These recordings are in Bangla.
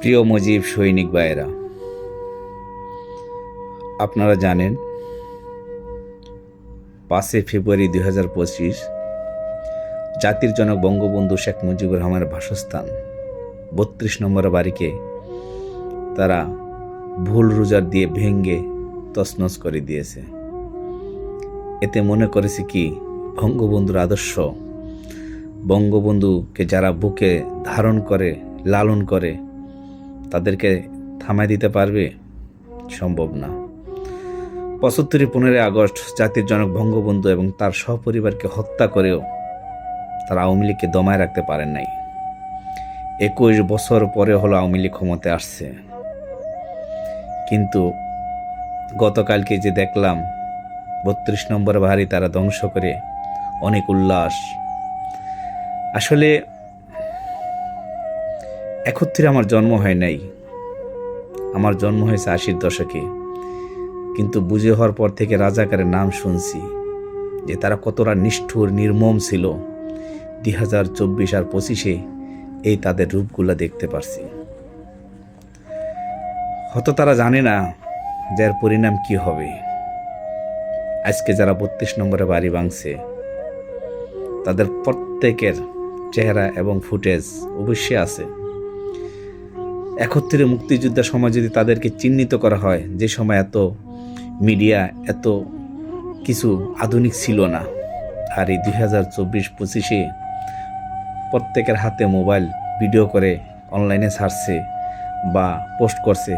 প্রিয় মুজিব সৈনিক ভাইয়েরা, আপনারা জানেন 5 ফেব্রুয়ারি 2025 জাতির জনক বঙ্গবন্ধু শেখ মুজিবুর রহমানের বাসস্থান 32 নম্বর বাড়িকে তারা ভুল রোজার দিয়ে ভেঙে তছনছ করে দিয়েছে। এতে মনে করেছে কি বঙ্গবন্ধুর আদর্শ, বঙ্গবন্ধুকে যারা বুকে ধারণ করে লালন করে তাদেরকে থামায় দিতে পারবে? সম্ভব না। 15 আগস্ট জাতির জনক বঙ্গবন্ধু এবং তার সহপরিবারকে হত্যা করেও তারা আওয়ামী লীগকে দমায় রাখতে পারেন নাই। 21 বছর পরে হলো আওয়ামী লীগ ক্ষমতায় আসছে, কিন্তু গতকালকে যে দেখলাম 32 নম্বর বাড়ি তারা ধ্বংস করে অনেক উল্লাস। আসলে 71 আমার জন্ম হয় নাই, আমার জন্ম হয়েছে 80-র দশকে, কিন্তু বুঝে হওয়ার পর থেকে রাজাকারের নাম শুনছি যে তারা কতটা নিষ্ঠুর নির্মম ছিল। 2024 আর 25 এই তাদের রূপগুলো দেখতে পারছি। হয়তো তারা জানে না যে এর পরিণাম কি হবে। আজকে যারা 32 নম্বরে বাড়ি ভাঙছে তাদের প্রত্যেকের চেহারা এবং ফুটেজ অবশ্যই আছে। 71 মুক্তিযুদ্ধের সময় যদি তাদেরকে চিহ্নিত করা হয়, যে সময় এত মিডিয়া এত কিছু আধুনিক ছিল না, আর এই 2024-25 প্রত্যেকের হাতে মোবাইল ভিডিও করে অনলাইনে ছাড়ছে বা পোস্ট করছে,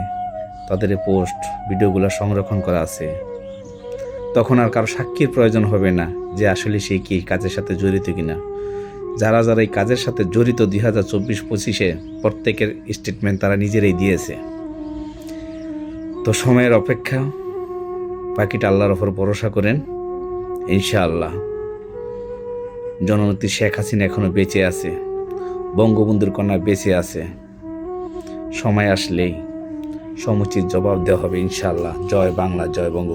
তাদের পোস্ট ভিডিওগুলো সংরক্ষণ করা আছে। তখন আর কারো সাক্ষীর প্রয়োজন হবে না যে আসলে সে কি কাজের সাথে জড়িত কিনা। যারা যারা এই কাজের সাথে জড়িত 2024-25 প্রত্যেকের স্টেটমেন্ট তারা নিজেরাই দিয়েছে। তো সময়ের অপেক্ষা, বাকিটা আল্লাহর ওপর ভরসা করেন। ইনশাআল্লাহ জননেত্রী শেখ হাসিনা এখনো বেঁচে আছে, বঙ্গবন্ধুর কন্যা বেঁচে আছে। সময় আসলেই সমুচিত জবাব দেওয়া হবে ইনশাআল্লাহ। জয় বাংলা, জয় বঙ্গ।